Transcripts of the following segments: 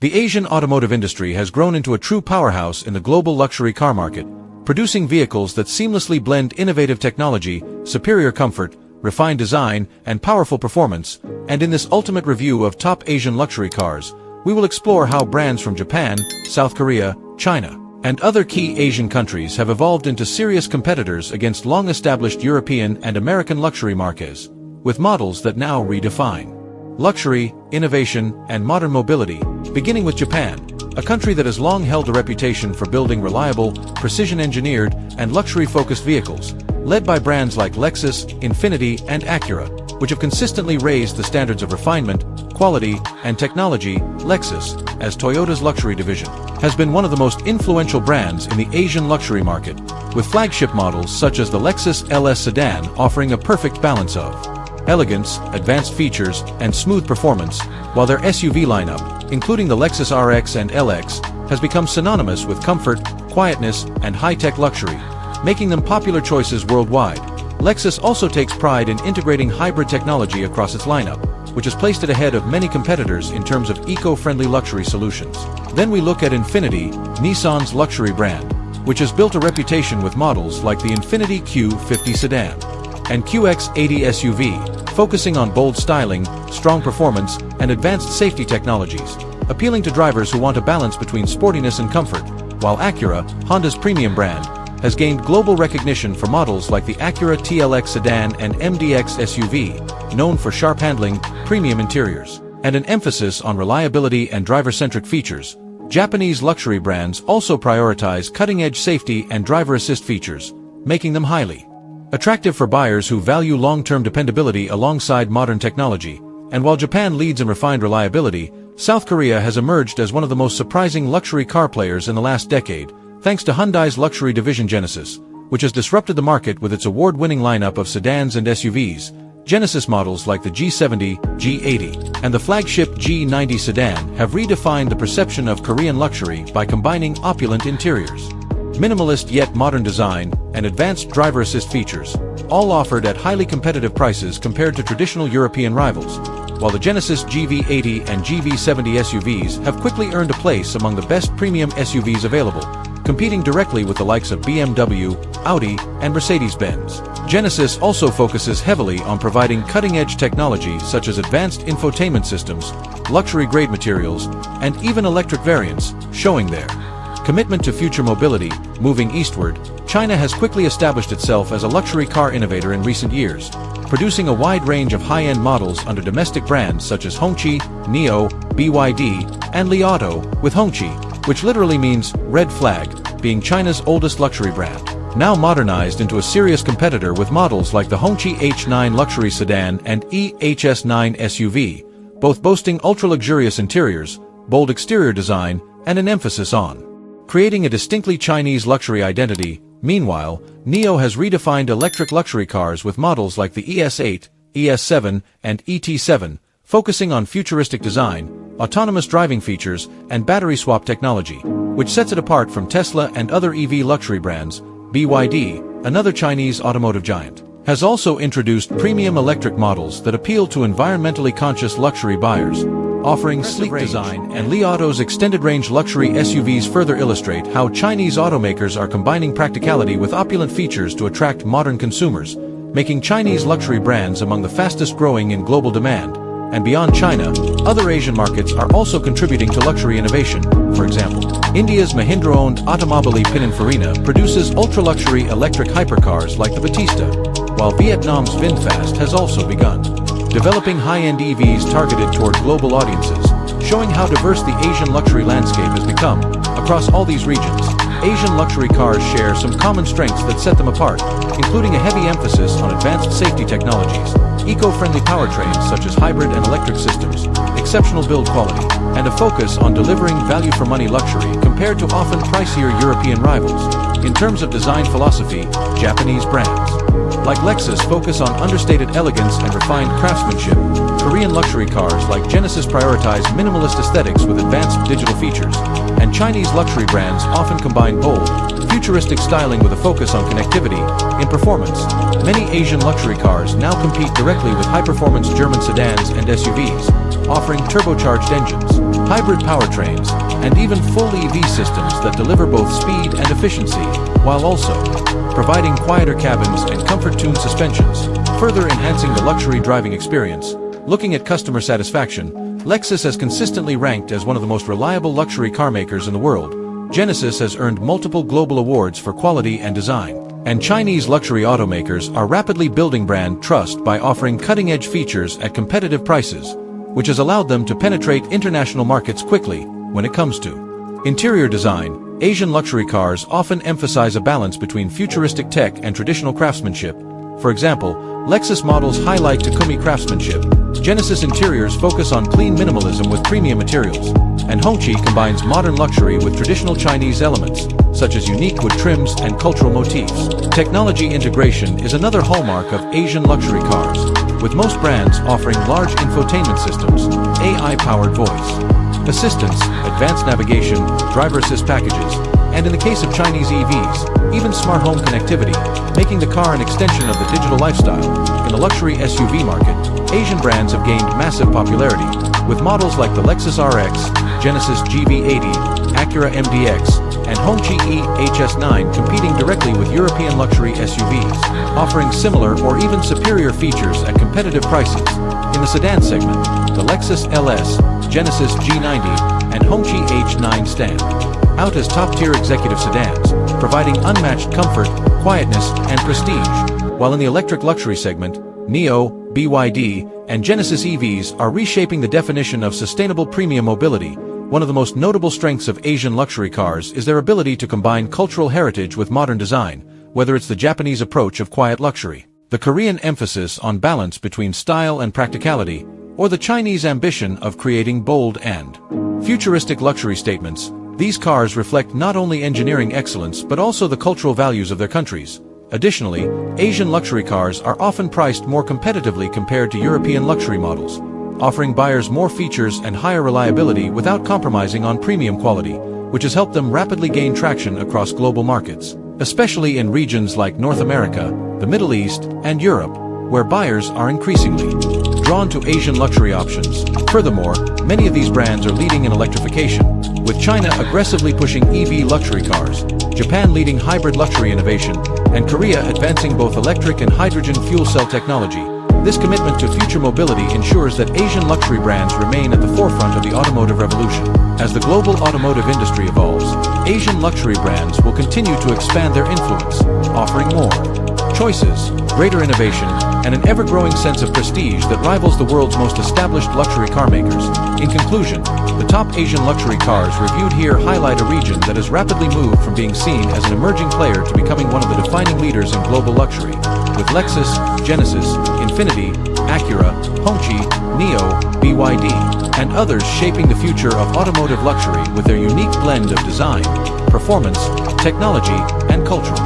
The Asian automotive industry has grown into a true powerhouse in the global luxury car market, producing vehicles that seamlessly blend innovative technology, superior comfort, refined design, and powerful performance. And in this ultimate review of top Asian luxury cars, we will explore how brands from Japan, South Korea, China, and other key Asian countries have evolved into serious competitors against long-established European and American luxury marques, with models that now redefine luxury, innovation, and modern mobility, beginning with Japan, a country that has long held a reputation for building reliable, precision-engineered, and luxury-focused vehicles, led by brands like Lexus, Infiniti, and Acura, which have consistently raised the standards of refinement, quality, and technology. Lexus, as Toyota's luxury division, has been one of the most influential brands in the Asian luxury market, with flagship models such as the Lexus LS sedan offering a perfect balance of elegance, advanced features, and smooth performance, while their SUV lineup, including the Lexus RX and LX, has become synonymous with comfort, quietness, and high-tech luxury, making them popular choices worldwide. Lexus also takes pride in integrating hybrid technology across its lineup, which has placed it ahead of many competitors in terms of eco-friendly luxury solutions. Then we look at Infiniti, Nissan's luxury brand, which has built a reputation with models like the Infiniti Q50 sedan and QX80 SUV, focusing on bold styling, strong performance, and advanced safety technologies, appealing to drivers who want a balance between sportiness and comfort, while Acura, Honda's premium brand, has gained global recognition for models like the Acura TLX sedan and MDX SUV, known for sharp handling, premium interiors, and an emphasis on reliability and driver-centric features. Japanese luxury brands also prioritize cutting-edge safety and driver assist features, making them highly attractive for buyers who value long-term dependability alongside modern technology. And while Japan leads in refined reliability, South Korea has emerged as one of the most surprising luxury car players in the last decade, thanks to Hyundai's luxury division Genesis, which has disrupted the market with its award-winning lineup of sedans and SUVs. Genesis models like the G70, G80, and the flagship G90 sedan have redefined the perception of Korean luxury by combining opulent interiors, minimalist yet modern design, and advanced driver assist features, all offered at highly competitive prices compared to traditional European rivals. While the Genesis GV80 and GV70 SUVs have quickly earned a place among the best premium SUVs available, competing directly with the likes of BMW, Audi, and Mercedes-Benz. Genesis also focuses heavily on providing cutting-edge technology such as advanced infotainment systems, luxury-grade materials, and even electric variants, showing their commitment to future mobility. Moving eastward, China has quickly established itself as a luxury car innovator in recent years, producing a wide range of high-end models under domestic brands such as Hongqi, NIO, BYD, and Li Auto, with Hongqi, which literally means red flag, being China's oldest luxury brand, now modernized into a serious competitor with models like the Hongqi H9 luxury sedan and EHS9 SUV, both boasting ultra-luxurious interiors, bold exterior design, and an emphasis on creating a distinctly Chinese luxury identity. Meanwhile, NIO has redefined electric luxury cars with models like the ES8, ES7, and ET7, focusing on futuristic design, autonomous driving features, and battery swap technology, which sets it apart from Tesla and other EV luxury brands. BYD, another Chinese automotive giant, has also introduced premium electric models that appeal to environmentally conscious luxury buyers, offering sleek design, and Li Auto's extended-range luxury SUVs further illustrate how Chinese automakers are combining practicality with opulent features to attract modern consumers, making Chinese luxury brands among the fastest-growing in global demand. And beyond China, other Asian markets are also contributing to luxury innovation. For example, India's Mahindra-owned Automobili Pininfarina produces ultra-luxury electric hypercars like the Batista, while Vietnam's VinFast has also begun developing high-end EVs targeted toward global audiences, showing how diverse the Asian luxury landscape has become. Across all these regions, Asian luxury cars share some common strengths that set them apart, including a heavy emphasis on advanced safety technologies, eco-friendly powertrains such as hybrid and electric systems, exceptional build quality, and a focus on delivering value-for-money luxury compared to often pricier European rivals. In terms of design philosophy, Japanese brands like Lexus focus on understated elegance and refined craftsmanship. Korean luxury cars like Genesis prioritize minimalist aesthetics with advanced digital features, and Chinese luxury brands often combine bold, futuristic styling with a focus on connectivity. In performance, many Asian luxury cars now compete directly with high-performance German sedans and SUVs, offering turbocharged engines, hybrid powertrains, and even full EV systems that deliver both speed and efficiency, while also providing quieter cabins and comfort-tuned suspensions, further enhancing the luxury driving experience. Looking at customer satisfaction, Lexus has consistently ranked as one of the most reliable luxury car makers in the world. Genesis has earned multiple global awards for quality and design. And Chinese luxury automakers are rapidly building brand trust by offering cutting-edge features at competitive prices, which has allowed them to penetrate international markets quickly. When it comes to interior design, Asian luxury cars often emphasize a balance between futuristic tech and traditional craftsmanship. For example, Lexus models highlight Takumi craftsmanship, Genesis interiors focus on clean minimalism with premium materials, and Hongqi combines modern luxury with traditional Chinese elements, such as unique wood trims and cultural motifs. Technology integration is another hallmark of Asian luxury cars, with most brands offering large infotainment systems, AI-powered voice assistance, advanced navigation, driver assist packages, and in the case of Chinese EVs, even smart home connectivity, making the car an extension of the digital lifestyle. In the luxury SUV market, Asian brands have gained massive popularity, with models like the Lexus RX, Genesis GV80, Acura MDX, and Hongqi EHS9 competing directly with European luxury SUVs, offering similar or even superior features at competitive prices. In the sedan segment, the Lexus LS, Genesis G90, and Hongqi H9 stand out as top-tier executive sedans, providing unmatched comfort, quietness, and prestige. While in the electric luxury segment, NIO, BYD, and Genesis EVs are reshaping the definition of sustainable premium mobility. One of the most notable strengths of Asian luxury cars is their ability to combine cultural heritage with modern design, whether it's the Japanese approach of quiet luxury, the Korean emphasis on balance between style and practicality, or the Chinese ambition of creating bold and futuristic luxury statements. These cars reflect not only engineering excellence but also the cultural values of their countries. Additionally, Asian luxury cars are often priced more competitively compared to European luxury models, offering buyers more features and higher reliability without compromising on premium quality, which has helped them rapidly gain traction across global markets, especially in regions like North America, the Middle East, and Europe, where buyers are increasingly drawn to Asian luxury options. Furthermore, many of these brands are leading in electrification, with China aggressively pushing EV luxury cars, Japan leading hybrid luxury innovation, and Korea advancing both electric and hydrogen fuel cell technology. This commitment to future mobility ensures that Asian luxury brands remain at the forefront of the automotive revolution. As the global automotive industry evolves, Asian luxury brands will continue to expand their influence, offering more choices, greater innovation, and an ever-growing sense of prestige that rivals the world's most established luxury car makers. In conclusion, the top Asian luxury cars reviewed here highlight a region that has rapidly moved from being seen as an emerging player to becoming one of the defining leaders in global luxury, with Lexus, Genesis, Infiniti, Acura, Hongqi, NIO, BYD, and others shaping the future of automotive luxury with their unique blend of design, performance, technology, and cultural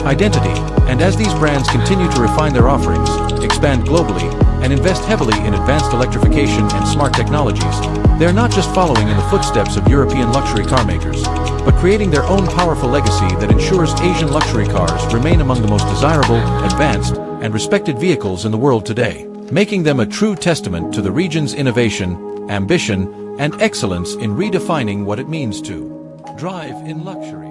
identity. And as these brands continue to refine their offerings, expand globally, and invest heavily in advanced electrification and smart technologies, they're not just following in the footsteps of European luxury car makers, but creating their own powerful legacy that ensures Asian luxury cars remain among the most desirable, advanced, and respected vehicles in the world today, making them a true testament to the region's innovation, ambition, and excellence in redefining what it means to drive in luxury.